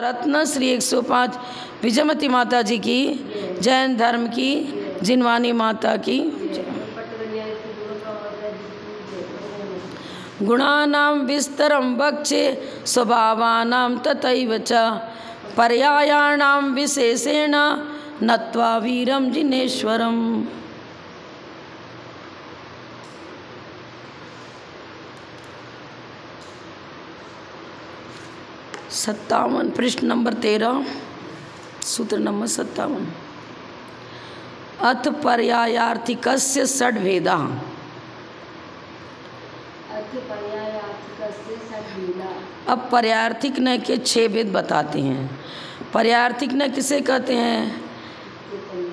रत्न श्री 105 विजयमती माता जी की, जैन धर्म की जिनवानी माता की। गुणानां विस्तरं वक्षे स्वभावानां तथैव च पर्यायाणां विशेषेण नत्वा वीरं जिनेश्वरम्। 57 पृष्ठ नंबर 13 सूत्र नंबर 57। अथ पर्यायार्थिकस्य षड्भेदा। अब पर्यायार्थिक न के 6 भेद बताते हैं। पर्यायार्थिक न किसे कहते हैं?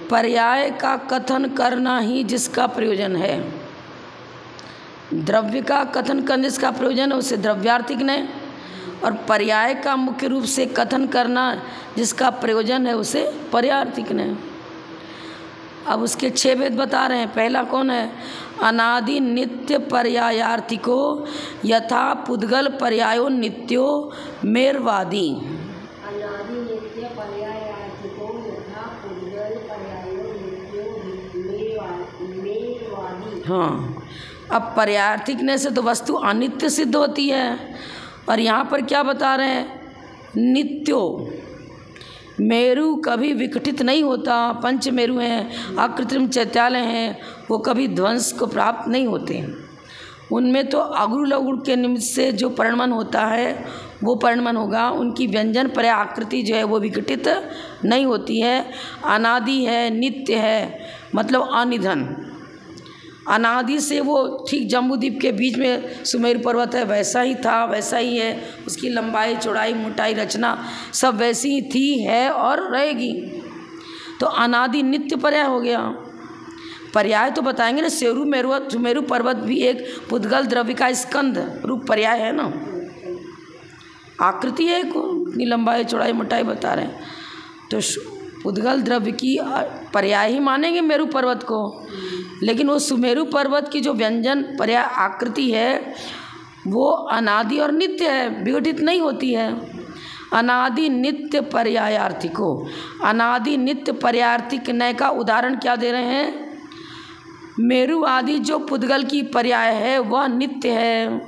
पर्याय का कथन करना ही जिसका प्रयोजन है। द्रव्य का कथन करने जिसका प्रयोजन है उसे द्रव्यार्थिक न, और पर्याय का मुख्य रूप से कथन करना जिसका प्रयोजन है उसे पर्यायार्थिक न। अब उसके 6 भेद बता रहे हैं। पहला कौन है? अनादि नित्य पर्यायार्थिको यथा पुद्गल पर्यायो नित्यो मेरवादी। अनादि नित्य पर्यायार्थिको यथा पुद्गल पर्यायो नित्यो मेरवादी। हाँ, अब पर्यायार्थिक से तो वस्तु अनित्य सिद्ध होती है, और यहाँ पर क्या बता रहे हैं? नित्यो। मेरु कभी विकटित नहीं होता। पंच मेरु हैं, अकृत्रिम चैत्यालय हैं, वो कभी ध्वंस को प्राप्त नहीं होते। उनमें तो अगुरु लघुड़ के निमित्त से जो परिणमन होता है वो परिणमन होगा। उनकी व्यंजन पर्याय आकृति जो है वो विकटित नहीं होती है। अनादि है, नित्य है, मतलब अनिधन। अनादि से वो ठीक जम्बूद्वीप के बीच में सुमेरु पर्वत है, वैसा ही था, वैसा ही है। उसकी लंबाई, चौड़ाई, मोटाई, रचना सब वैसी ही थी, है और रहेगी। तो अनादि नित्य पर्याय हो गया। पर्याय तो बताएंगे ना। सुमेरु पर्वत भी एक पुद्गल द्रव्य का स्कंद रूप पर्याय है ना। आकृति है, इतनी लंबाई, चौड़ाई, मोटाई बता रहे हैं, तो पुद्गल द्रव्य की पर्याय ही मानेंगे मेरु पर्वत को। लेकिन वो सुमेरु पर्वत की जो व्यंजन पर्याय आकृति है वो अनादि और नित्य है, विघटित नहीं होती है। अनादि नित्य पर्यायार्थिको, अनादि नित्य पर्यायार्थिक नय का उदाहरण क्या दे रहे हैं? मेरु आदि जो पुद्गल की पर्याय है वह नित्य है।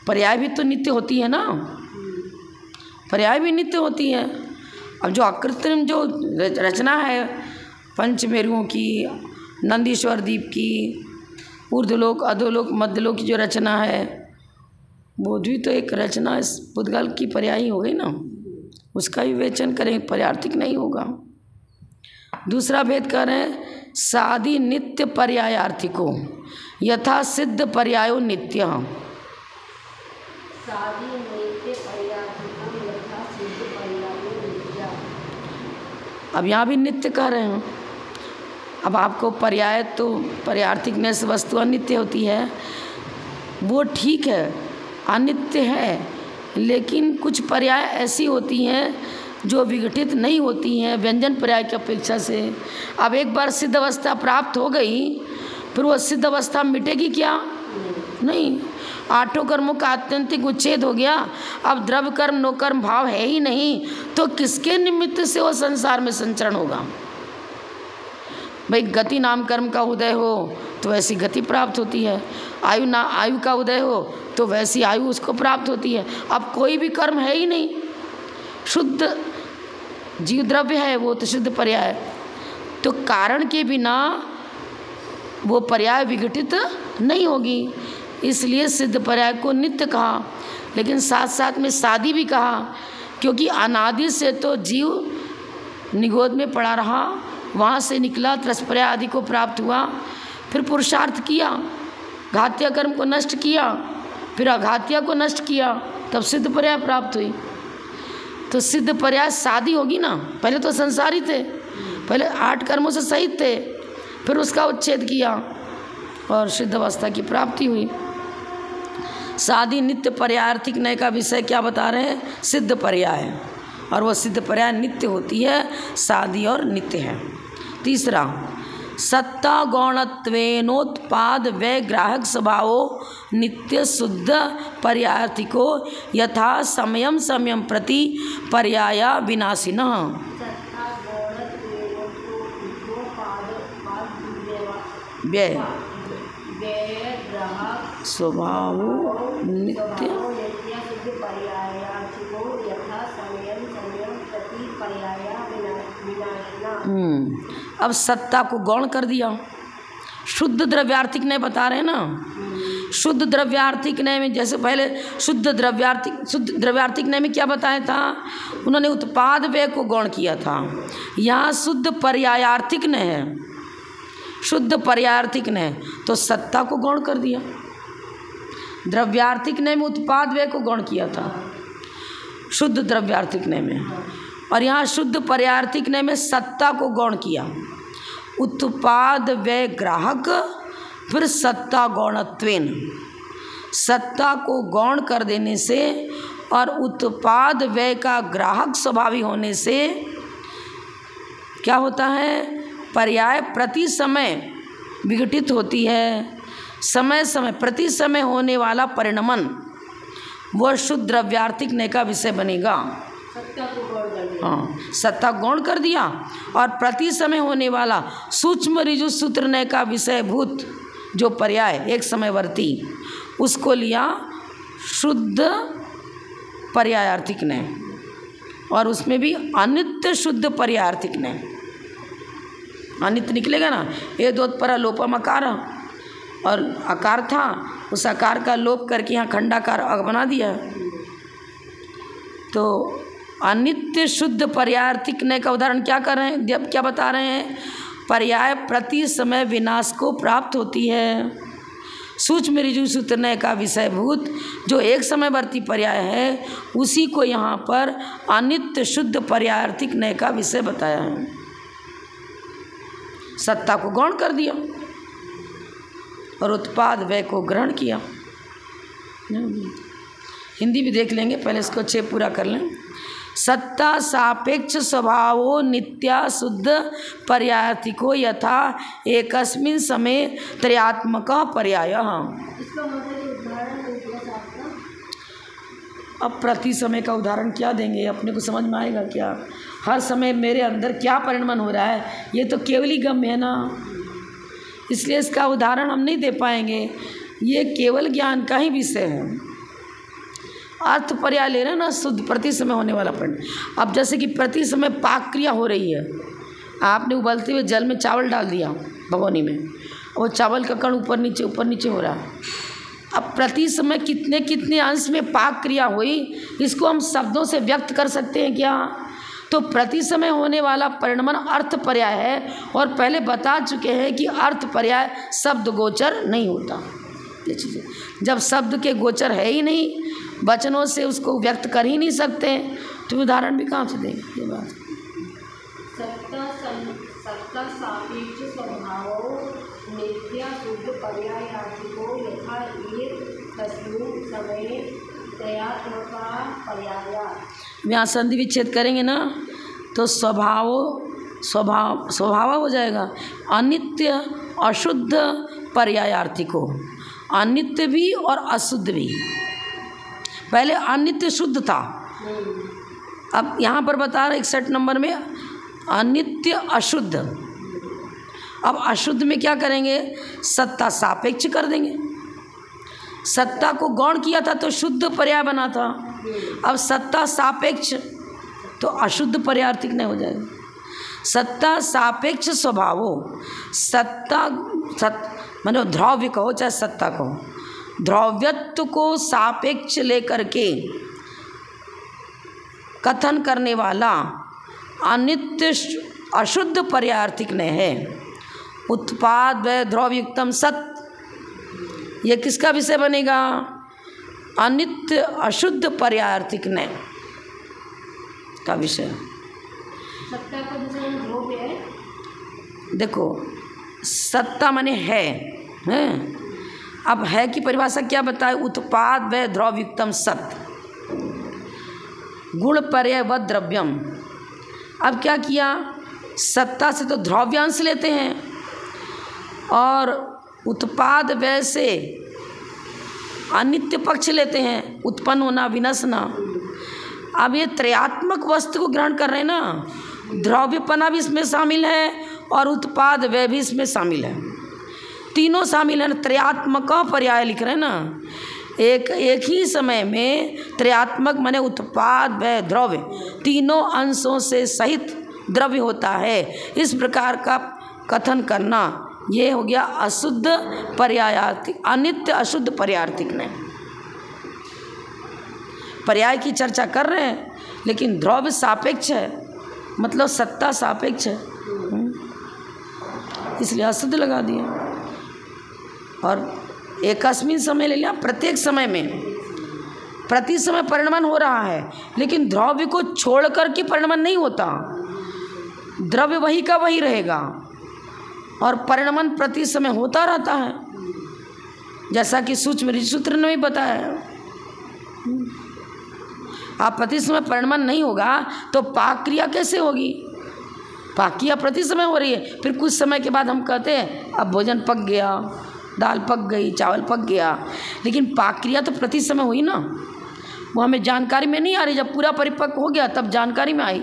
पर्याय भी तो नित्य होती है ना, पर्याय भी नित्य होती है। अब जो अकृत्रिम जो रचना है पंचमेरुओं की, नंदीश्वर द्वीप की, ऊर्ध्वलोक, अधोलोक, मध्यलोक की जो रचना है वो भी तो एक रचना इस पुद्गल की पर्याय हो गई ना। उसका भी विवेचन करें, पर्यायार्थिक नहीं होगा। दूसरा भेद कर रहे हैं सादि नित्य पर्यायार्थिको यथा सिद्ध पर्यायो नित्य। अब यहाँ भी नित्य कह रहे हैं। अब आपको पर्याय तो पर्यायार्थिक से वस्तु अनित्य होती है, वो ठीक है, अनित्य है, लेकिन कुछ पर्याय ऐसी होती हैं जो विघटित नहीं होती हैं व्यंजन पर्याय की अपेक्षा से। अब एक बार सिद्ध अवस्था प्राप्त हो गई, फिर वो सिद्ध अवस्था मिटेगी क्या? नहीं। आठों कर्मों का आत्यंतिक उच्छेद हो गया। अब द्रव्य कर्म नो कर्म भाव है ही नहीं, तो किसके निमित्त से वो संसार में संचरण होगा? भाई गति नाम कर्म का उदय हो तो वैसी गति प्राप्त होती है, आयु का उदय हो तो वैसी आयु उसको प्राप्त होती है। अब कोई भी कर्म है ही नहीं, शुद्ध जीव द्रव्य है वो तो शुद्ध पर्याय है। तो कारण के बिना वो पर्याय विघटित नहीं होगी, इसलिए सिद्ध पर्याय को नित्य कहा। लेकिन साथ साथ में सादी भी कहा, क्योंकि अनादि से तो जीव निगोद में पड़ा रहा, वहाँ से निकला, त्रस्पर्याय आदि को प्राप्त हुआ, फिर पुरुषार्थ किया, घात्य कर्म को नष्ट किया, फिर अघात्य को नष्ट किया, तब सिद्ध पर्याय प्राप्त हुई। तो सिद्ध पर्याय सादी होगी ना। पहले तो संसारी थे, पहले 8 कर्मों से सहित थे, फिर उसका उच्छेद किया और सिद्ध अवस्था की प्राप्ति हुई। सादी नित्य पर्यायार्थिक नय का विषय क्या बता रहे हैं? सिद्ध पर्याय, और वह सिद्ध पर्याय नित्य होती है, सादी और नित्य है। तीसरा सत्ता गौणत्वेनोत्पाद व ग्राहक स्वभावो नित्य शुद्ध पर्यायर्थिको यथा समयम समयम प्रति पर्याया विनाशिनः। व्यय स्वभावो नित्य। अब सत्ता को गौण कर दिया। शुद्ध द्रव्यार्थिक न्याय बता रहे हैं ना। शुद्ध द्रव्यार्थिक न्याय में जैसे पहले शुद्ध द्रव्यार्थिक न्याय में क्या बताया था, उन्होंने उत्पाद व्यय को गौण किया था। यहाँ शुद्ध पर्यायार्थिक न्याय है, शुद्ध पर्यायार्थिक न्याय तो सत्ता को गौण कर दिया। द्रव्यार्थिक न्याय में उत्पाद व्यय को गौण किया था शुद्ध द्रव्यार्थिक न्याय में, और यहाँ शुद्ध पर्यायार्थिक न्याय में सत्ता को गौण किया। उत्पाद व्यय ग्राहक, फिर सत्ता गौणत्वेन, सत्ता को गौण कर देने से और उत्पाद व्यय का ग्राहक स्वभावी होने से क्या होता है, पर्याय प्रति समय विघटित होती है। समय समय प्रति समय होने वाला परिणमन वह शुद्ध द्रव्यार्थिक न्याय का विषय बनेगा। हाँ, सत्ता गौण कर दिया और प्रति समय होने वाला सूक्ष्म ऋजु सूत्र न्याय का विषय भूत जो पर्याय एक समयवर्ती, उसको लिया शुद्ध पर्यायार्थिक न्याय, और उसमें भी अनित्य शुद्ध पर्यायार्थिक न्याय। अनित्य निकलेगा ना, ये दोत्परा लोपम अकार, और आकार था, उस आकार का लोप करके यहाँ खंडाकार अग बना दिया। तो अनित्य शुद्ध पर्यायार्थिक न्याय का उदाहरण क्या कर रहे हैं, क्या बता रहे हैं, पर्याय प्रति समय विनाश को प्राप्त होती है। सूक्ष्म ऋजु सूत्र न्याय का विषयभूत जो एक समयवर्ती पर्याय है, उसी को यहाँ पर अनित्य शुद्ध पर्यायार्थिक न्याय का विषय बताया है। सत्ता को गौण कर दिया और उत्पाद व्यय को ग्रहण किया। हिंदी भी देख लेंगे, पहले इसको 6 पूरा कर लें। सत्ता सापेक्ष स्वभावो नित्या शुद्ध पर्यायार्थिको यथा एकस्मिन् समय त्रयात्मक पर्याय। अब प्रति समय का उदाहरण क्या देंगे, अपने को समझ में आएगा क्या? हर समय मेरे अंदर क्या परिणमन हो रहा है, ये तो केवल ही गम्य है ना, इसलिए इसका उदाहरण हम नहीं दे पाएंगे। ये केवल ज्ञान का ही विषय है। अर्थ पर्याय ले रहे हैं ना, शुद्ध प्रति समय होने वाला परिणमन। अब जैसे कि प्रति समय पाक क्रिया हो रही है, आपने उबलते हुए जल में चावल डाल दिया भगोनी में, वो चावल का कण ऊपर नीचे हो रहा है। अब प्रति समय कितने कितने अंश में पाक क्रिया हुई, इसको हम शब्दों से व्यक्त कर सकते हैं क्या? तो प्रति समय होने वाला परिणमन अर्थ पर्याय है, और पहले बता चुके हैं कि अर्थ पर्याय शब्द गोचर नहीं होता। ये चीज़ें जब शब्द के गोचर है ही नहीं, वचनों से उसको व्यक्त कर ही नहीं सकते, तो उदाहरण भी कहाँ से देंगे? ये बात सत्ता सापेक्ष स्वभावो नित्या शुद्ध पर्यायार्थिको यथा एकस्मिन् समये त्रयात्मक पर्याया। यहाँ संधि विच्छेद करेंगे ना, तो स्वभाव हो जाएगा अनित्य अशुद्ध पर्यायार्थिको। अनित्य भी और अशुद्ध भी। पहले अनित्य शुद्ध था, अब यहाँ पर बता रहे 61 नंबर में अनित्य अशुद्ध। अब अशुद्ध में क्या करेंगे, सत्ता सापेक्ष कर देंगे। सत्ता को गौण किया था तो शुद्ध पर्याय बना था, अब सत्ता सापेक्ष तो अशुद्ध पर्यायार्थिक नहीं हो जाएगा। सत्ता सापेक्ष स्वभावो, सत्ता माने द्रव्य कहो चाहे सत्ता कहो, द्रव्यत्व को सापेक्ष लेकर के कथन करने वाला अनित्य अशुद्ध पर्यायार्थिक ने है। उत्पाद व द्रव्युक्तम सत, ये किसका विषय बनेगा? अनित्य अशुद्ध पर्यायार्थिक ने का विषय। सत्ता का विषय द्रव्य है। देखो सत्ता माने है। अब है की परिभाषा क्या बताए? उत्पाद व द्रव्युक्तम सत, गुण पर्याय व द्रव्यम। अब क्या किया, सत्ता से तो द्रव्यांश लेते हैं, और उत्पाद व्यय से अनित्य पक्ष लेते हैं, उत्पन्न होना, विनशना। अब ये त्रयात्मक वस्तु को ग्रहण कर रहे हैं ना, द्रव्यपना भी इसमें शामिल है और उत्पाद व्यय भी इसमें शामिल है, तीनों शामिल है। त्रयात्मक का पर्याय लिख रहे हैं ना, एक ही समय में त्रयात्मक माने उत्पाद व्यय द्रव्य तीनों अंशों से सहित द्रव्य होता है। इस प्रकार का कथन करना ये हो गया अशुद्ध पर्यायार्थिक, अनित्य अशुद्ध पर्यायार्थिक ने। पर्याय की चर्चा कर रहे हैं लेकिन द्रव्य सापेक्ष है, मतलब सत्ता सापेक्ष है, इसलिए अशुद्ध लगा दिया। और एकस्मिन समय ले लिया, प्रत्येक समय में, प्रति समय परिणमन हो रहा है, लेकिन द्रव्य को छोड़कर के परिणमन नहीं होता, द्रव्य वही का वही रहेगा और परिणमन प्रति समय होता रहता है, जैसा कि सूक्ष्म सूत्र ने भी बताया है। आप प्रति समय परिणमन नहीं होगा तो पाक क्रिया कैसे होगी? पाक क्रिया प्रति समय हो रही है, फिर कुछ समय के बाद हम कहते हैं अब भोजन पक गया, दाल पक गई, चावल पक गया, लेकिन पाक क्रिया तो प्रति समय हुई ना, वो हमें जानकारी में नहीं आ रही, जब पूरा परिपक्व हो गया तब जानकारी में आई।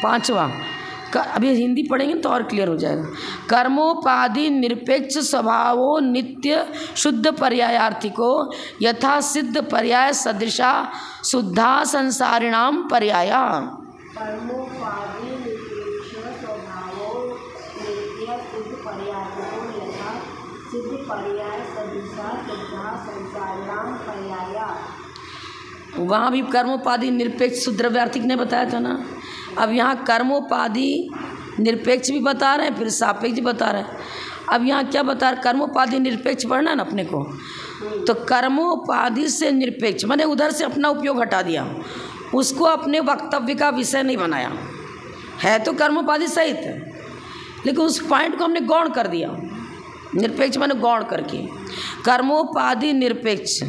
पांचवा, अभी हिंदी पढ़ेंगे तो और क्लियर हो जाएगा। कर्मोपाधि निरपेक्ष स्वभावो नित्य शुद्ध पर्यायार्थिको यथा सिद्ध पर्याय सदृशा शुद्धा संसारिणाम पर्याया। कर्मोपाधि निरपेक्ष स्वभावो नित्य शुद्ध पर्यायार्थिको यथा सिद्ध पर्याय सदृशा शुद्धा संसारिणाम पर्याया। वहाँ भी कर्मोपाधि निरपेक्ष शुद्रव्यार्थिक ने बताया था ना, अब यहाँ कर्मोपाधि निरपेक्ष भी बता रहे हैं, फिर सापेक्ष भी बता रहे हैं। अब यहाँ क्या बता रहे, कर्मोपाधि निरपेक्ष पढ़ना ना अपने को, तो कर्मोपाधि से निरपेक्ष माने उधर से अपना उपयोग हटा दिया, उसको अपने वक्तव्य का विषय नहीं बनाया, है तो कर्मोपाधि सहित है, लेकिन उस पॉइंट को हमने गौण कर दिया। निरपेक्ष माने गौण करके, कर्मोपाधि निरपेक्ष।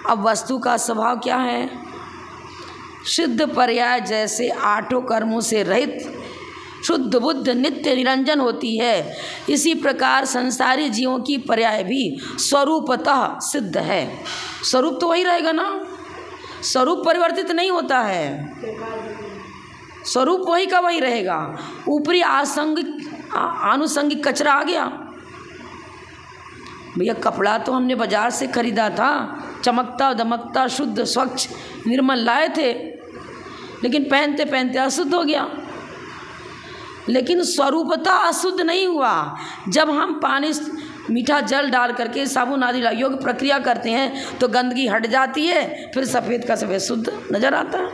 अब वस्तु का स्वभाव क्या है? शुद्ध पर्याय जैसे आठों कर्मों से रहित शुद्ध बुद्ध नित्य निरंजन होती है, इसी प्रकार संसारी जीवों की पर्याय भी स्वरूपतः सिद्ध है। स्वरूप तो वही रहेगा ना, स्वरूप परिवर्तित नहीं होता है, स्वरूप वही का वही रहेगा। ऊपरी आनुषंगिक कचरा आ गया, भैया कपड़ा तो हमने बाजार से खरीदा था, चमकता दमकता शुद्ध स्वच्छ निर्मल लाए थे, लेकिन पहनते पहनते अशुद्ध हो गया। लेकिन स्वरूपता अशुद्ध नहीं हुआ। जब हम पानी मीठा जल डाल करके साबुन आदि योग प्रक्रिया करते हैं तो गंदगी हट जाती है, फिर सफ़ेद का सफ़ेद शुद्ध नजर आता है।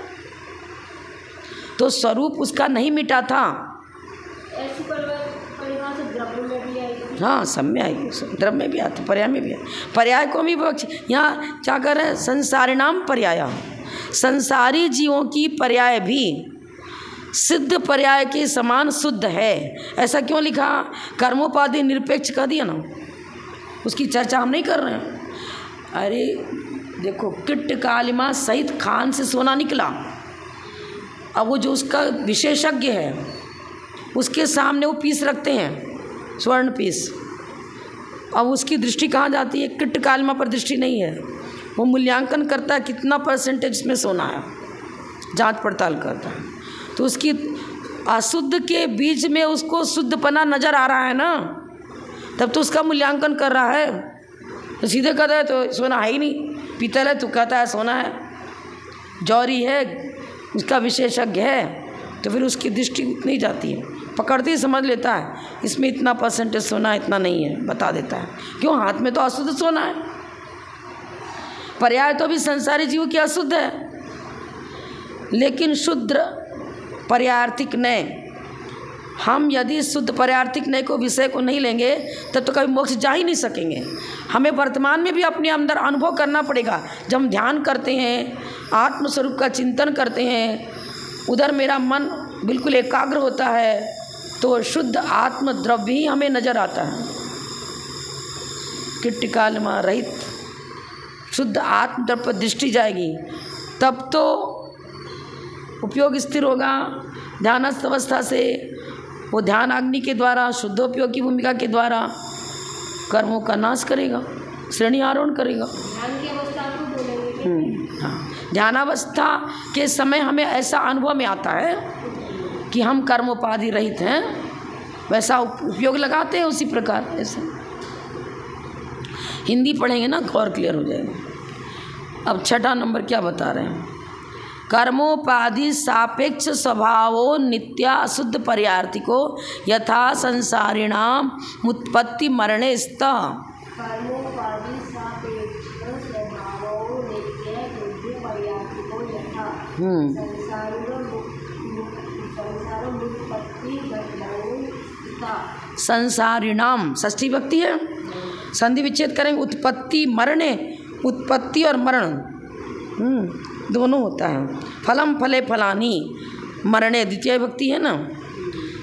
तो स्वरूप उसका नहीं मिटा था। ऐसी परिभाषा द्रव्य में भी आएगी। हाँ, सब में आएगी, द्रव्य में भी आती, पर्याय में भी आती। पर्याय को भी यहाँ क्या कर रहे हैं, संसारिणाम पर्याय, संसारी जीवों की पर्याय भी सिद्ध पर्याय के समान शुद्ध है। ऐसा क्यों लिखा? कर्मोपाधि निरपेक्ष कह दिया ना, उसकी चर्चा हम नहीं कर रहे हैं। अरे देखो, किट्ट कालिमा सहित खान से सोना निकला, अब वो जो उसका विशेषज्ञ है उसके सामने वो पीस रखते हैं, स्वर्ण पीस, अब उसकी दृष्टि कहाँ जाती है? किट्ट कालिमा पर दृष्टि नहीं है, वो मूल्यांकन करता है कितना परसेंटेज इसमें सोना है, जांच पड़ताल करता है। तो उसकी अशुद्ध के बीच में उसको शुद्धपना नज़र आ रहा है ना, तब तो उसका मूल्यांकन कर रहा है। तो सीधे कहता है तो सोना है ही नहीं, पीतल है तो कहता है सोना है, जौहरी है उसका विशेषज्ञ है, तो फिर उसकी दृष्टि उतनी जाती है, पकड़ते ही समझ लेता है इसमें इतना परसेंटेज सोना है, इतना नहीं है, बता देता है। क्यों? हाथ में तो अशुद्ध सोना है। पर्याय तो भी संसारी जीव की अशुद्ध है, लेकिन शुद्ध पर्यायार्थिक ने, हम यदि शुद्ध पर्यायार्थिक ने को विषय को नहीं लेंगे तब तो कभी मोक्ष जा ही नहीं सकेंगे। हमें वर्तमान में भी अपने अंदर अनुभव करना पड़ेगा। जब हम ध्यान करते हैं, आत्मस्वरूप का चिंतन करते हैं, उधर मेरा मन बिल्कुल एकाग्र होता है, तो शुद्ध आत्म द्रव्य ही हमें नजर आता है, किट्ट कालिमा रहित शुद्ध आत्म द्रव्य पर दृष्टि जाएगी, तब तो उपयोग स्थिर होगा। ध्यानस्थ अवस्था से वो ध्यान अग्नि के द्वारा शुद्धोपयोग की भूमिका के द्वारा कर्मों का नाश करेगा, श्रेणी आरोहण करेगा। ध्यान की अवस्था को बोलेंगे। हाँ, ध्यानावस्था के समय हमें ऐसा अनुभव में आता है कि हम कर्मोपाधि रहित हैं, वैसा उपयोग लगाते हैं उसी प्रकार। ऐसे हिंदी पढ़ेंगे ना और क्लियर हो जाएगा। अब छठा नंबर क्या बता रहे हैं? कर्मोपाधि सापेक्ष स्वभावो नित्या अशुद्ध पर्यार्थिको यथा संसारिणाम उत्पत्ति मरणे स्तः। कर्मोपाधि सापेक्ष स्वभावो नित्य अशुद्ध पर्यार्थिको यथा संसारिणाम उत्पत्ति मरणे स्तः। संसारिणाम षष्ठी विभक्ति है, संधि विच्छेद करेंगे। उत्पत्ति मरणे, उत्पत्ति और मरण दोनों होता है। फलम फले फलानी, मरणे द्वितीय विभक्ति है ना।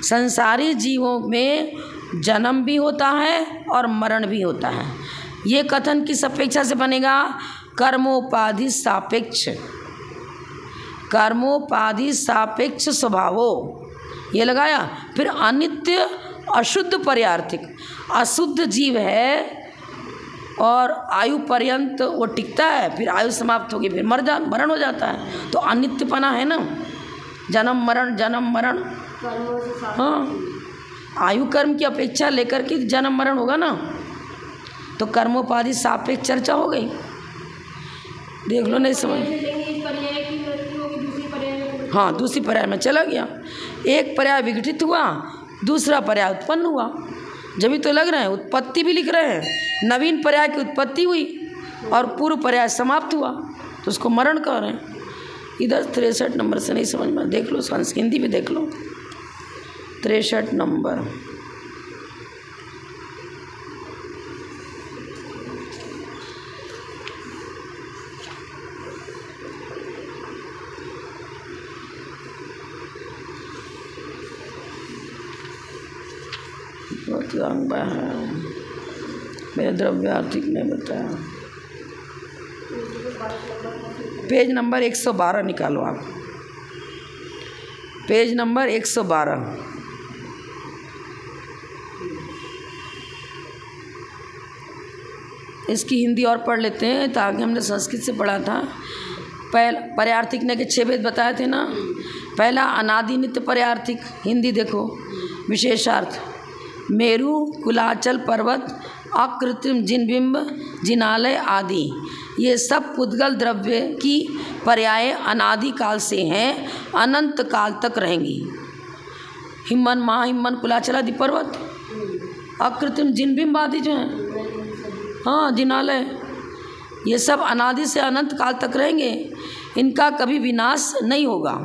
संसारी जीवों में जन्म भी होता है और मरण भी होता है। ये कथन किस अपेक्षा से बनेगा? कर्मोपाधि सापेक्ष, कर्मोपाधि सापेक्ष स्वभावो, ये लगाया। फिर अनित्य अशुद्ध पर्यार्थिक, अशुद्ध जीव है और आयु पर्यंत वो टिकता है, फिर आयु समाप्त होगी, फिर मरण हो जाता है। तो अनित्यपना है ना, जन्म मरण। हाँ, आयु कर्म की अपेक्षा लेकर के जन्म मरण होगा ना, तो कर्मोपाधि सापेक्ष चर्चा हो गई। देख लो, नहीं समझ? हाँ, दूसरी पर्याय में चला गया। एक पर्याय विघटित हुआ, दूसरा पर्याय उत्पन्न हुआ। जब भी तो लग रहे हैं, उत्पत्ति भी लिख रहे हैं। नवीन पर्याय की उत्पत्ति हुई और पूर्व पर्याय समाप्त हुआ, तो उसको मरण कह रहे हैं। इधर 63 नंबर से नहीं समझ में, देख लो, हिंदी भी देख लो। 63 नंबर, मेरे द्रव्य आर्थिक ने बताया। पेज नंबर 112 निकालो आप, पेज नंबर 112। इसकी हिंदी और पढ़ लेते हैं, ताकि हमने संस्कृत से पढ़ा था। पर्यार्थिक ने के 6 भेद बताए थे ना। पहला अनादि नित्य पर्यार्थिक, हिंदी देखो। विशेषार्थ मेरु, कुलाचल पर्वत, अकृत्रिम जिनबिंब, जिनालय आदि, ये सब पुद्गल द्रव्य की पर्याय अनादि काल से हैं, अनंत काल तक रहेंगी। हिमन, महाहिमन, कुलाचल आदि पर्वत, अकृत्रिम जिनबिंब आदि जो हैं, हाँ, जिनालय, ये सब अनादि से अनंत काल तक रहेंगे, इनका कभी विनाश नहीं होगा।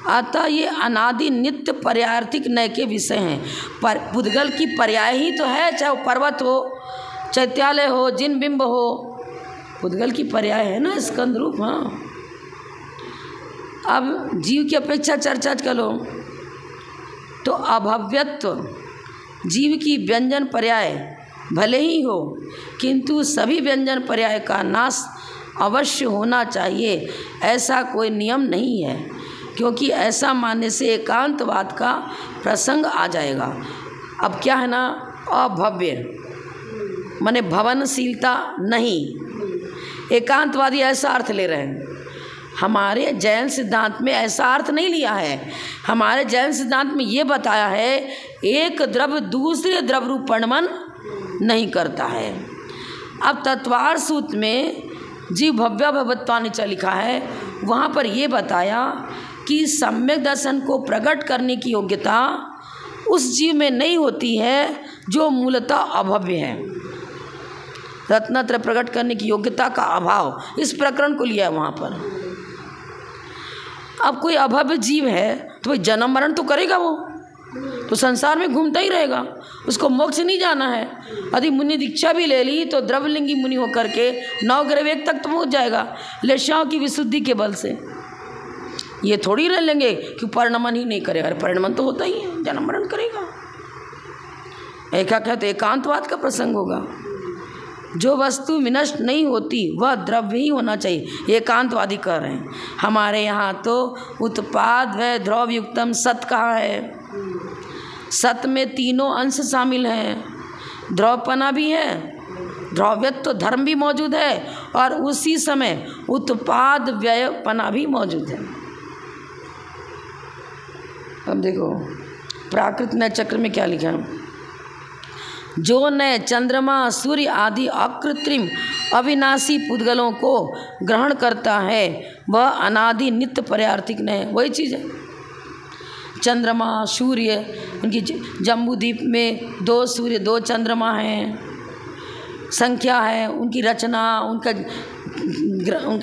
अतः ये अनादि नित्य पर्यार्थिक नय के विषय हैं। पर पुद्गल की पर्याय ही तो है, चाहे वो पर्वत हो, चैत्यालय हो, जिनबिंब हो, पुद्गल की पर्याय है ना, स्कंद रूप। हाँ, अब जीव की अपेक्षा चर्चा करो तो अभव्यत्व, जीव की व्यंजन पर्याय भले ही हो, किंतु सभी व्यंजन पर्याय का नाश अवश्य होना चाहिए, ऐसा कोई नियम नहीं है, क्योंकि ऐसा मानने से एकांतवाद का प्रसंग आ जाएगा। अब क्या है ना, अभव्य माने भवनशीलता नहीं, एकांतवादी ऐसा अर्थ ले रहे हैं। हमारे जैन सिद्धांत में ऐसा अर्थ नहीं लिया है। हमारे जैन सिद्धांत में ये बताया है, एक द्रव्य दूसरे द्रव्य रूप परिणमन नहीं करता है। अब तत्वार सूत्र में जीव भव्य भवत्वानिच लिखा है, वहाँ पर ये बताया कि सम्यक दर्शन को प्रकट करने की योग्यता उस जीव में नहीं होती है जो मूलतः अभव्य है। रत्नत्रय प्रकट करने की योग्यता का अभाव, इस प्रकरण को लिया है वहाँ पर। अब कोई अभव्य जीव है तो भाई जन्म मरण तो करेगा, वो तो संसार में घूमता ही रहेगा, उसको मोक्ष नहीं जाना है। यदि मुनि दीक्षा भी ले ली तो द्रव्यलिंगी मुनि होकर के 9 ग्रह वेग तक तो पहुँच जाएगा, लेशाओं की विशुद्धि के बल से। ये थोड़ी रह लेंगे कि परिणमन ही नहीं करेगा। परिणमन तो होता ही है, जन्म मरण करेगा। एका कहते एकांतवाद का प्रसंग होगा। जो वस्तु विनष्ट नहीं होती वह द्रव्य ही होना चाहिए, ये एकांतवादी कह रहे हैं। हमारे यहाँ तो उत्पाद व द्रव्य युक्तम सत कहाँ है? सत में तीनों अंश शामिल हैं। ध्रुवपना भी है, ध्रुव्यत्व तो धर्म भी मौजूद है, और उसी समय उत्पाद व्ययपना भी मौजूद है। अब देखो प्राकृत नय चक्र में क्या लिखा है, जो नए चंद्रमा सूर्य आदि अकृत्रिम अविनाशी पुद्गलों को ग्रहण करता है वह अनादि नित्य पर्यार्थिक नय। वही चीज़ है, चंद्रमा सूर्य, उनकी जम्बूद्वीप में 2 सूर्य 2 चंद्रमा हैं, संख्या है, उनकी रचना, उनका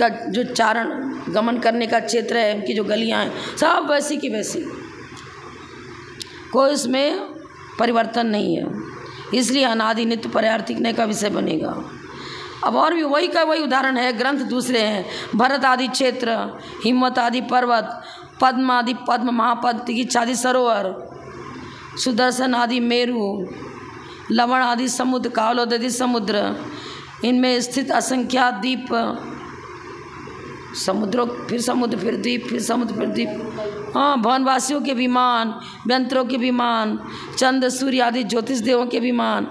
जो चारण गमन करने का क्षेत्र है, उनकी जो गलियां हैं, सब वैसी की वैसी, कोई इसमें परिवर्तन नहीं है। इसलिए अनादि नित्य पर्यार्थिक नय का विषय बनेगा। अब और भी वही का वही उदाहरण है, ग्रंथ दूसरे हैं, भरत आदि क्षेत्र, हिम्मत आदि पर्वत, पद्म आदि पद्म, महापद आदि सरोवर, सुदर्शन आदि मेरु, लवण आदि समुद्र, कावलोद आदि समुद्र, इनमें स्थित असंख्यात द्वीप, समुद्रों फिर समुद्र फिर द्वीप, फिर समुद्र फिर द्वीप, हाँ, भवनवासियों के विमान, व्यंतरों के विमान, चंद्र सूर्य आदि ज्योतिष देवों के विमान,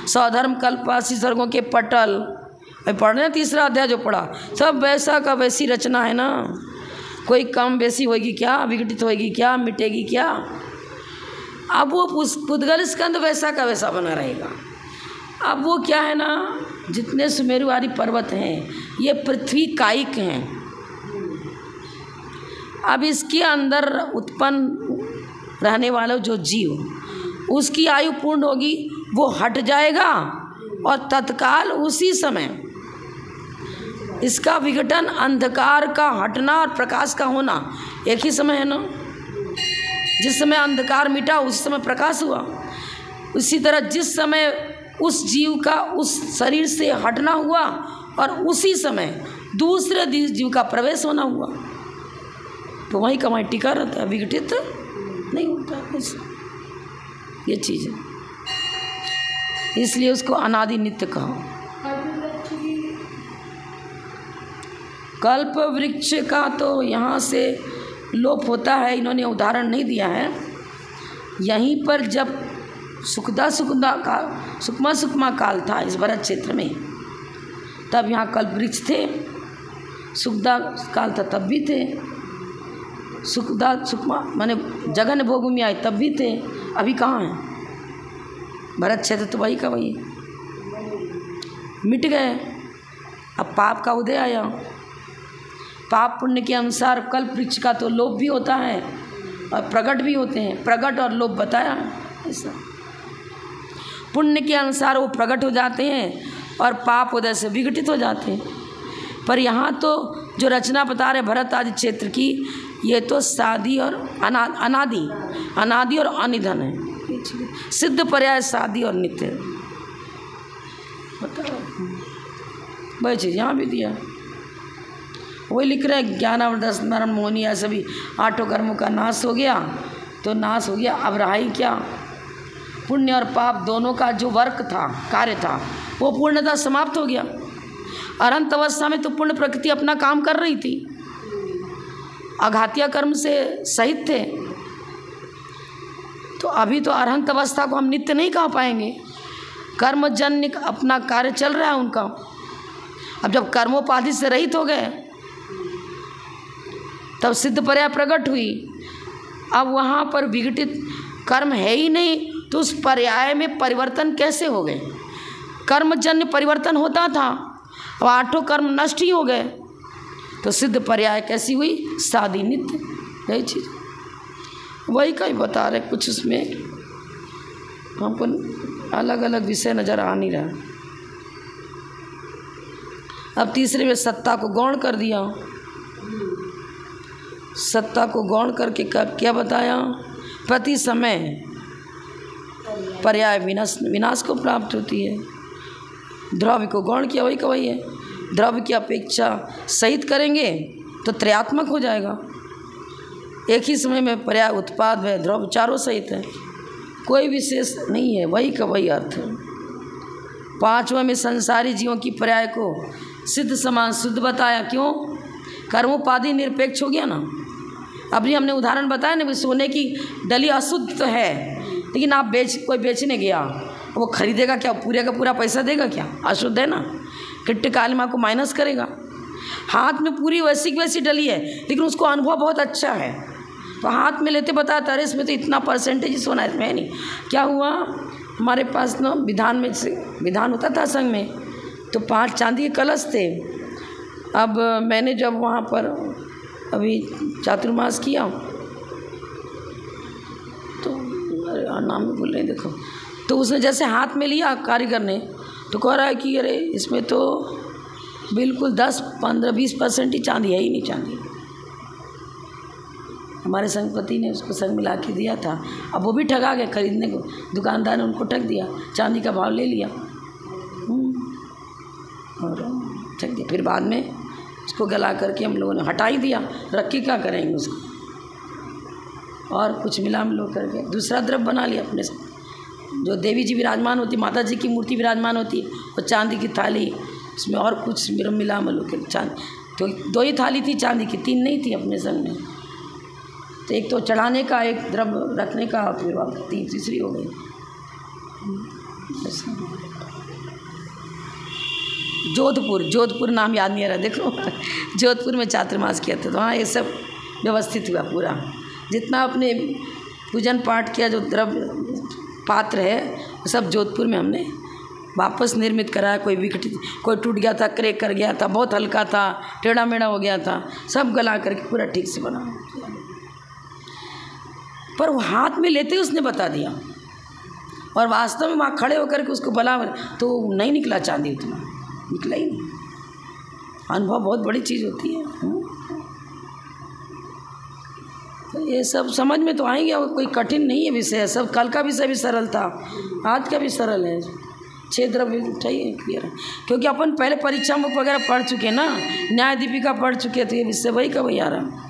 स्वधर्म कल्पवासी स्वर्गों के पटल। अभी पढ़ने 3रा अध्याय जो पढ़ा, सब वैसा का वैसी रचना है ना, कोई कम बेसी होगी क्या, विघटित होगी क्या, मिटेगी क्या। अब वो पुद्गल स्कंद वैसा का वैसा बना रहेगा। अब वो क्या है ना, जितने सुमेरु आदि पर्वत हैं ये पृथ्वी कायिक हैं। अब इसके अंदर उत्पन्न रहने वाला जो जीव, उसकी आयु पूर्ण होगी, वो हट जाएगा और तत्काल उसी समय इसका विघटन, अंधकार का हटना और प्रकाश का होना एक ही समय है ना। जिस समय अंधकार मिटा उस समय प्रकाश हुआ। उसी तरह जिस समय उस जीव का उस शरीर से हटना हुआ और उसी समय दूसरे जीव का प्रवेश होना हुआ, तो वहीं का वहीं टिका रहता है, विघटित नहीं होता ऐसा, ये चीज़ है। इसलिए उसको अनादि नित्य कहा। कल्प वृक्ष का तो यहाँ से लोप होता है, इन्होंने उदाहरण नहीं दिया है। यहीं पर जब सुकमा काल था इस भरत क्षेत्र में, तब यहाँ कल्प वृक्ष थे। सुखदा काल था तब भी थे, सुकमा माने जगन भोग में आए तब भी थे। अभी कहाँ हैं? भरत क्षेत्र तो वही का वही मिट गए। अब पाप का उदय आया। पाप पुण्य के अनुसार कल्प वृक्ष का तो लोप भी होता है और प्रकट भी होते हैं। प्रकट और लोप बताया ऐसा। पुण्य के अनुसार वो प्रकट हो जाते हैं और पाप उदय से विघटित हो जाते हैं। पर यहाँ तो जो रचना बता रहे भरत आदि क्षेत्र की, ये तो सादी और अनादि और अनिधन है। सिद्ध पर्याय सादी और नित्य बताओ, वही चीज़ यहाँ भी दिया। वही लिख रहे हैं, ज्ञान दस मरण मोहनी, ऐसे भी 8 कर्मों का नाश हो गया तो नाश हो गया। अब रहा ही क्या? पुण्य और पाप दोनों का जो वर्क था, कार्य था, वो पूर्णतः समाप्त हो गया। अनंत अवस्था में तो पुण्य प्रकृति अपना काम कर रही थी, अघातिया कर्म से सहित थे। तो अभी तो अरहंत अवस्था को हम नित्य नहीं कह पाएंगे। कर्मजन्य अपना कार्य चल रहा है उनका। अब जब कर्मोपाधि से रहित हो गए तब सिद्ध पर्याय प्रकट हुई। अब वहाँ पर विघटित कर्म है ही नहीं, तो उस पर्याय में परिवर्तन कैसे हो गए? कर्मजन्य परिवर्तन होता था, अब 8 कर्म नष्ट ही हो गए, तो सिद्ध पर्याय कैसी हुई? सादी नित्य। यही चीज़ वही का ही बता रहे। कुछ उसमें हमको अलग अलग विषय नज़र आ नहीं रहा। अब तीसरे में सत्ता को गौण कर दिया। सत्ता को गौण करके क्या बताया? प्रति समय पर्याय विनाश को प्राप्त होती है। द्रव्य को गौण किया, वही का वही है। द्रव्य की अपेक्षा सहित करेंगे तो त्रयात्मक हो जाएगा। एक ही समय में पर्याय उत्पाद व द्रव्य चारों सहित है, कोई विशेष नहीं है, वही का वही अर्थ है। 5वें में संसारी जीवों की पर्याय को सिद्ध समान शुद्ध बताया। क्यों? कर्मोपाधि निरपेक्ष हो गया ना। अभी हमने उदाहरण बताया ना, सोने की डली अशुद्ध तो है, लेकिन आप कोई बेचने गया, वो खरीदेगा क्या? पूरे का पूरा पैसा देगा क्या? अशुद्ध है ना, किट्टे कालिमा को माइनस करेगा। हाथ में पूरी वैसी की वैसी डली है, लेकिन उसको अनुभव बहुत अच्छा है, तो हाथ में लेते बताता अरे इसमें तो इतना परसेंटेज सोना है, इसमें है नहीं। क्या हुआ, हमारे पास ना विधान में से विधान होता था संघ में, तो 5 चांदी के कलश थे। अब मैंने जब वहाँ पर अभी चातुर्मास किया तो नाम में भूल रहे हैं देखो, तो उसने जैसे हाथ में लिया कारीगर ने, तो कह रहा है कि अरे इसमें तो बिल्कुल 10, 15, 20% ही चांदी है ही नहीं चांदी। हमारे संघपति ने उसको संग मिला के दिया था, अब वो भी ठगा गए खरीदने को, दुकानदार ने उनको ठग दिया, चांदी का भाव ले लिया और ठग दिया। फिर बाद में उसको गला करके हम लोगों ने हटा ही दिया, रख के क्या करेंगे उसको, और कुछ मिला मिलो करके दूसरा द्रव्य बना लिया अपने से। जो देवी जी विराजमान होती, माता जी की मूर्ति विराजमान होती है, वो चांदी की थाली, उसमें और कुछ मिला मिलो के चांदी, तो 2 ही थाली थी चांदी की, 3 नहीं थी अपने संग में। तो एक तो चढ़ाने का, एक द्रव्य रखने का, फिर तीसरी हो गई। जोधपुर नाम याद नहीं आ रहा, देखो जोधपुर में चातुर्मास किया था, तो हाँ ये सब व्यवस्थित हुआ पूरा। जितना अपने पूजन पाठ किया, जो द्रव्य पात्र है, वो सब जोधपुर में हमने वापस निर्मित कराया। कोई टूट गया था, क्रैक कर गया था, बहुत हल्का था, टेढ़ा मेढ़ा हो गया था, सब गला करके पूरा ठीक से बना। पर वो हाथ में लेते ही उसने बता दिया, और वास्तव में वहाँ खड़े होकर के उसको बला तो नहीं निकला चांदी, उतना निकला ही नहीं। अनुभव बहुत बड़ी चीज़ होती है। तो ये सब समझ में तो आएंगे, और कोई कठिन नहीं है विषय, सब कल का विषय भी सरल था, आज का भी सरल है। 6 द्रव्य उठाइए क्लियर है, क्योंकि अपन पहले परीक्षा मुख वगैरह पढ़ चुके ना, न्याय दीपिका पढ़ चुके, तो ये विषय वही का वही आ रहा।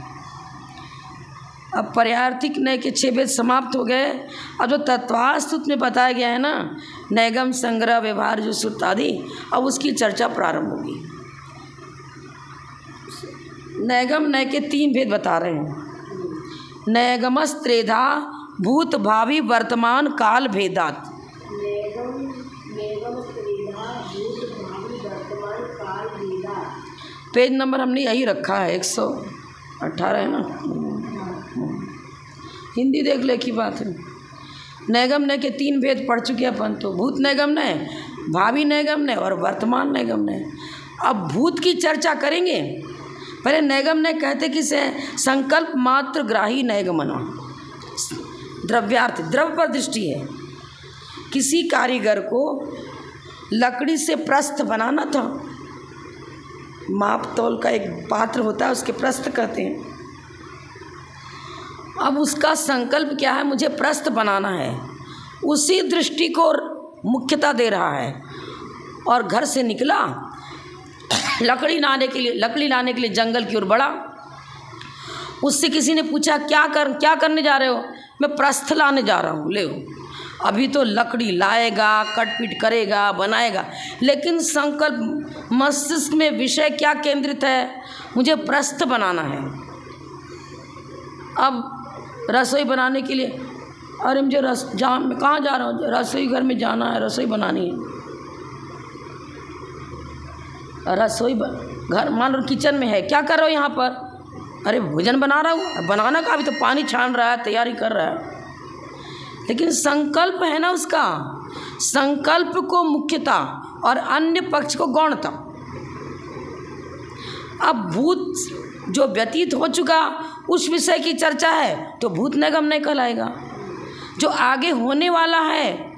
अब पर्यार्थिक नय के 6 वेद समाप्त हो गए। अब जो तत्वास्तुत में बताया गया है ना, नैगम, संग्रह, व्यवहार, जो सूत्र आदि, अब उसकी चर्चा प्रारंभ होगी। नैगम नय के 3 भेद बता रहे हैं। नैगमस्त्रेधा भूत भावी वर्तमान काल भेदात। पेज नंबर हमने यही रखा है, 118 है ना, हिंदी देख ले की बात है। नैगम नय के 3 भेद पढ़ चुके अपन, तो भूत नैगम नय, भावी नैगम नय और वर्तमान नैगम नय। अब भूत की चर्चा करेंगे। पहले नैगम नय कहते किसे? संकल्प मात्र ग्राही नैगमन, द्रव्यार्थ, द्रव्य पर दृष्टि है। किसी कारीगर को लकड़ी से प्रस्थ बनाना था, माप तौल का एक पात्र होता है, उसके प्रस्थ कहते हैं। अब उसका संकल्प क्या है? मुझे प्रस्थ बनाना है, उसी दृष्टि को मुख्यता दे रहा है, और घर से निकला, लकड़ी लाने के लिए जंगल की ओर बढ़ा। उससे किसी ने पूछा क्या करने जा रहे हो? मैं प्रस्थ लाने जा रहा हूँ। ले अभी तो लकड़ी लाएगा, कटपीट करेगा, बनाएगा, लेकिन संकल्प मस्तिष्क में विषय क्या केंद्रित है? मुझे प्रस्थ बनाना है। अब रसोई बनाने के लिए, अरे मुझे मैं कहाँ जा रहा हूँ? रसोई घर में जाना है, रसोई बनानी है। रसोई घर मान लो किचन में है, क्या कर रहे हो यहाँ पर? अरे भोजन बना रहा हूँ। बनाना का, अभी तो पानी छान रहा है, तैयारी कर रहा है, लेकिन संकल्प है ना उसका, संकल्प को मुख्यता और अन्य पक्ष को गौणता। अब भूत जो व्यतीत हो चुका, उस विषय की चर्चा है, तो भूत नैगम नहीं कहलाएगा। जो आगे होने वाला है,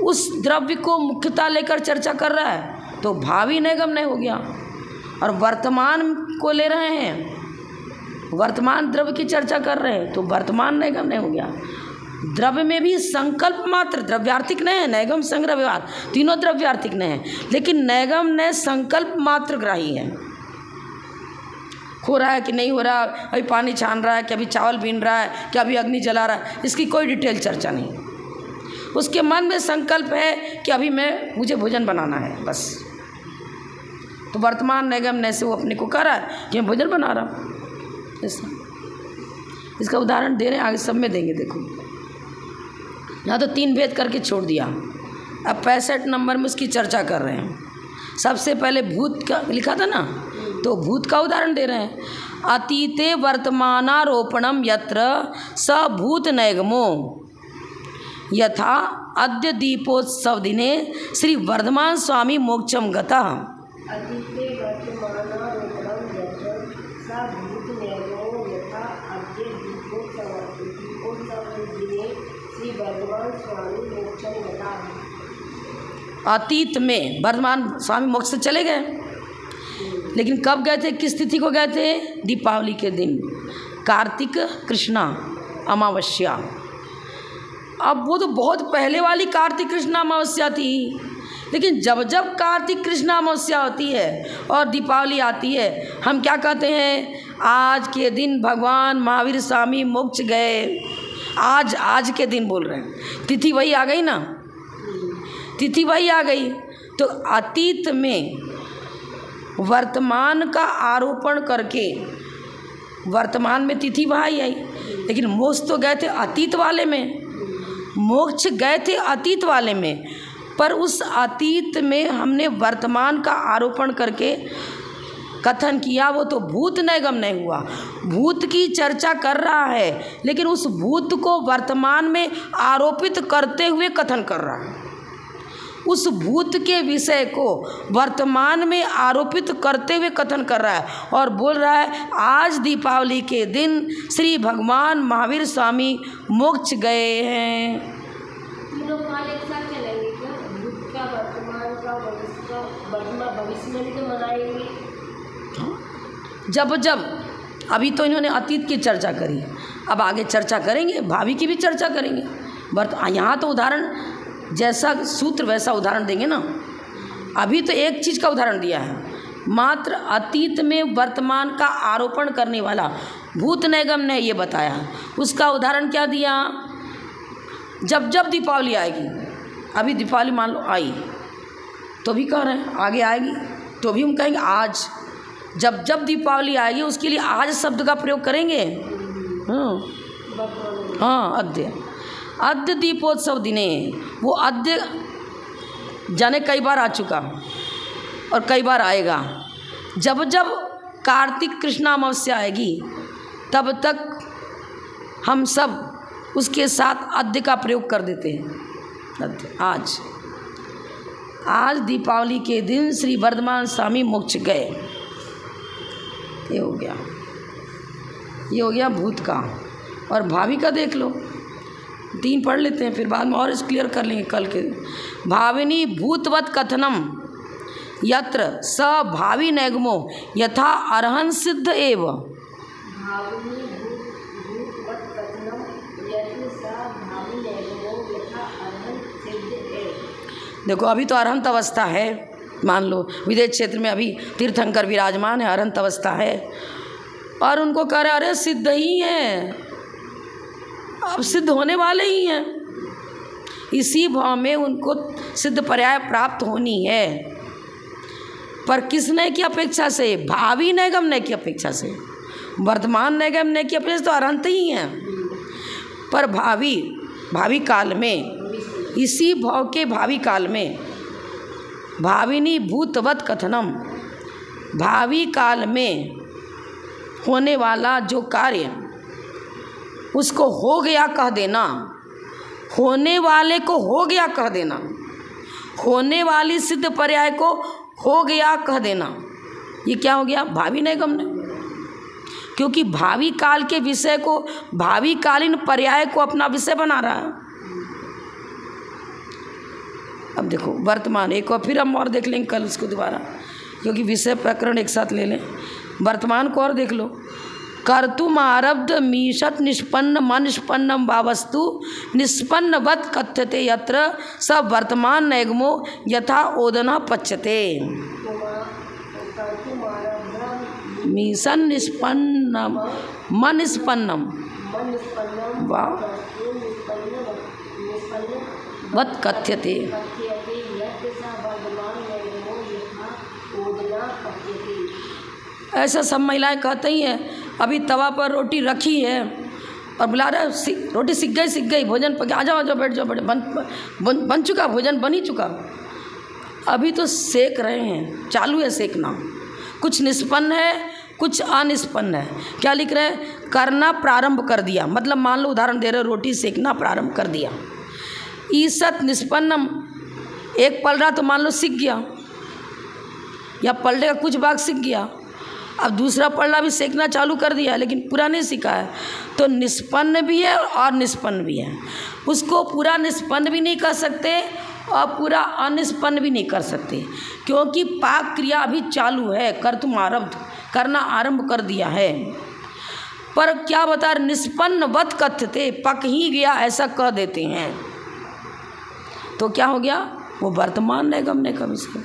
उस द्रव्य को मुख्यता लेकर चर्चा कर रहा है, तो भावी नैगम नहीं हो गया। और वर्तमान को ले रहे हैं, वर्तमान द्रव्य की चर्चा कर रहे हैं, तो वर्तमान नैगम नहीं हो गया। द्रव्य में भी संकल्प मात्र द्रव्यार्थिक नहीं है, नैगम, संग्रह, व्यवहार तीनों द्रव्यार्थिक नहीं है, लेकिन नैगम ने संकल्प मात्र ग्राही है। हो रहा है कि नहीं हो रहा, अभी पानी छान रहा है कि अभी चावल बीन रहा है कि अभी अग्नि जला रहा है, इसकी कोई डिटेल चर्चा नहीं। उसके मन में संकल्प है कि अभी मुझे भोजन बनाना है, बस। तो वर्तमान नैगम ने से वो अपने को कह रहा है कि मैं भोजन बना रहा हूँ। इसका उदाहरण दे रहे हैं, आगे सब में देंगे। देखो यहाँ तो 3 भेद करके छोड़ दिया। अब 65 नंबर में उसकी चर्चा कर रहे हैं। सबसे पहले भूत का लिखा था ना, तो भूत का उदाहरण दे रहे हैं। अतीते वर्तमानारोपणम यत्र स भूत नैगमो यथा अद्य दीपोत्सव दिने श्री वर्धमान स्वामी मोक्षम गता। अतीते वर्तमानारोपणम यत्र स भूत नैगमो यथा अद्य दीपोत्सव दिने श्री वर्धमान स्वामी मोक्षम गता। अतीत में वर्धमान स्वामी मोक्ष से चले गए, लेकिन कब गए थे, किस तिथि को गए थे? दीपावली के दिन, कार्तिक कृष्णा अमावस्या। अब वो तो बहुत पहले वाली कार्तिक कृष्णा अमावस्या थी, लेकिन जब जब कार्तिक कृष्णा अमावस्या होती है और दीपावली आती है, हम क्या कहते हैं? आज के दिन भगवान महावीर स्वामी मोक्ष गए। आज के दिन बोल रहे हैं, तिथि वही आ गई ना, तिथि वही आ गई। तो अतीत में वर्तमान का आरोपण करके वर्तमान में तिथि वहाँ ही आई, लेकिन मोक्ष तो गए थे अतीत वाले में, मोक्ष गए थे अतीत वाले में, पर उस अतीत में हमने वर्तमान का आरोपण करके कथन किया, वो तो भूत नैगम नहीं हुआ। भूत की चर्चा कर रहा है, लेकिन उस भूत को वर्तमान में आरोपित करते हुए कथन कर रहा है। उस भूत के विषय को वर्तमान में आरोपित करते हुए कथन कर रहा है और बोल रहा है आज दीपावली के दिन श्री भगवान महावीर स्वामी मोक्ष गए हैं। तीनों काल एक साथ चलेंगे क्या? भूत का, वर्तमान का, भविष्य में भी तो मनाएंगे। जब अभी तो इन्होंने अतीत की चर्चा करी, अब आगे चर्चा करेंगे, भावी की भी चर्चा करेंगे। यहाँ तो उदाहरण जैसा सूत्र वैसा उदाहरण देंगे ना। अभी तो एक चीज़ का उदाहरण दिया है, मात्र अतीत में वर्तमान का आरोपण करने वाला भूत नैगम ने ये बताया। उसका उदाहरण क्या दिया? जब जब दीपावली आएगी, अभी दीपावली मान लो आई, तो भी कह रहे हैं आगे आएगी, तो भी हम कहेंगे आज। जब जब दीपावली आएगी उसके लिए आज शब्द का प्रयोग करेंगे। हाँ, अद्य दीपोत्सव दिने, वो अद्य जाने कई बार आ चुका और कई बार आएगा। जब जब कार्तिक कृष्णा अमावस्या आएगी तब तक हम सब उसके साथ अद्य का प्रयोग कर देते हैं। अद्य, आज दीपावली के दिन श्री वर्धमान स्वामी मोक्ष गए। ये हो गया भूत का। और भावी का देख लो, 3 पढ़ लेते हैं, फिर बाद में और इस क्लियर कर लेंगे कल के। भाविनी भूतवत कथनम यत्र स भावी नैगमो यथा अर्हन सिद्ध एव। भाविनी भूतवत कथनम यत्र स भावी नैगमो यथा अर्हन सिद्ध एव। देखो अभी तो अर्हंत अवस्था है, मान लो विदेश क्षेत्र में अभी तीर्थंकर विराजमान है, अर्हंत अवस्था है, और उनको कह रहे अरे सिद्ध ही है, अब सिद्ध होने वाले ही हैं। इसी भाव में उनको सिद्ध पर्याय प्राप्त होनी है, पर किस नय की अपेक्षा से? भावी नैगम की अपेक्षा से। वर्तमान नैगम की अपेक्षा से तो अरहंत ही हैं, पर भावी काल में, इसी भाव के भावी काल में भाविनी भूतवत कथनम, भावी काल में होने वाला जो कार्य उसको हो गया कह देना, होने वाले को हो गया कह देना, होने वाली सिद्ध पर्याय को हो गया कह देना, ये क्या हो गया? भावी नैगम ने। क्योंकि भावी काल के विषय को, भावी कालीन पर्याय को अपना विषय बना रहा है। अब देखो वर्तमान, एक और फिर हम और देख लेंगे कल उसको दोबारा, क्योंकि विषय प्रकरण एक साथ ले लें। वर्तमान को और देख लो। कर्तुम आरब्ध मीशत निष्पन्न मन निष्पन्नम वावस्तु निष्पन्नवत कथ्यते यत्र सब वर्तमान नैगमो यथा ओदना पच्यते। मीशन निष्पन्नम मन निष्पन्नम वत कथ्यते। ऐसा सब महिलाएं कहती हैं। अभी तवा पर रोटी रखी है और बुला रहा है, रोटी सिक गई, भोजन पक, आ जाओ बैठ जाओ, बन चुका भोजन, बन ही चुका। अभी तो सेक रहे हैं, चालू है सेकना। कुछ निष्पन्न है, कुछ अनिष्पन्न है। क्या लिख रहे हैं? करना प्रारंभ कर दिया। मतलब मान लो उदाहरण दे रहे हो, रोटी सेकना प्रारंभ कर दिया। ईसत निष्पन्नम, एक पल रहा तो मान लो सिक गया, या पलटे का कुछ भाग सिक गया। अब दूसरा पलड़ा भी सेकना चालू कर दिया, लेकिन पूरा नहीं सीखा है, तो निष्पन्न भी है और निष्पन्न भी है। उसको पूरा निष्पन्न भी नहीं कर सकते और पूरा अनिष्पन्न भी नहीं कर सकते, क्योंकि पाक क्रिया अभी चालू है, करना आरंभ कर दिया है। पर क्या बता, निष्पन्न वत कथ्यते, पक ही गया ऐसा कह देते हैं, तो क्या हो गया? वो वर्तमान नैगम्य का विषय,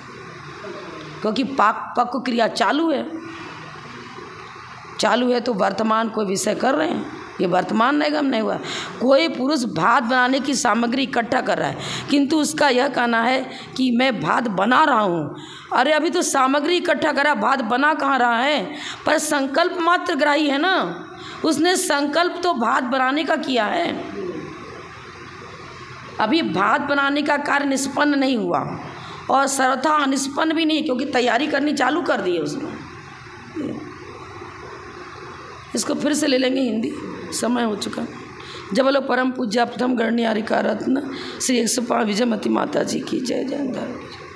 क्योंकि पक क्रिया चालू है तो वर्तमान कोई विषय कर रहे हैं, ये वर्तमान नैगम्य नहीं हुआ। कोई पुरुष भात बनाने की सामग्री इकट्ठा कर रहा है, किंतु उसका यह कहना है कि मैं भात बना रहा हूँ। अरे अभी तो सामग्री इकट्ठा करा, भात बना कहाँ रहा है? पर संकल्प मात्र ग्राही है ना, उसने संकल्प तो भात बनाने का किया है। अभी भात बनाने का कार्य निष्पन्न नहीं हुआ और सर्वथा अनिष्पन्न भी नहीं, क्योंकि तैयारी करनी चालू कर दी है उसने। इसको फिर से ले लेंगे हिंदी, समय हो चुका। जब बोलो परम पूज्य प्रथम गणनीय हरिका रत्न श्री 105 विजयमती माता जी की जय जय।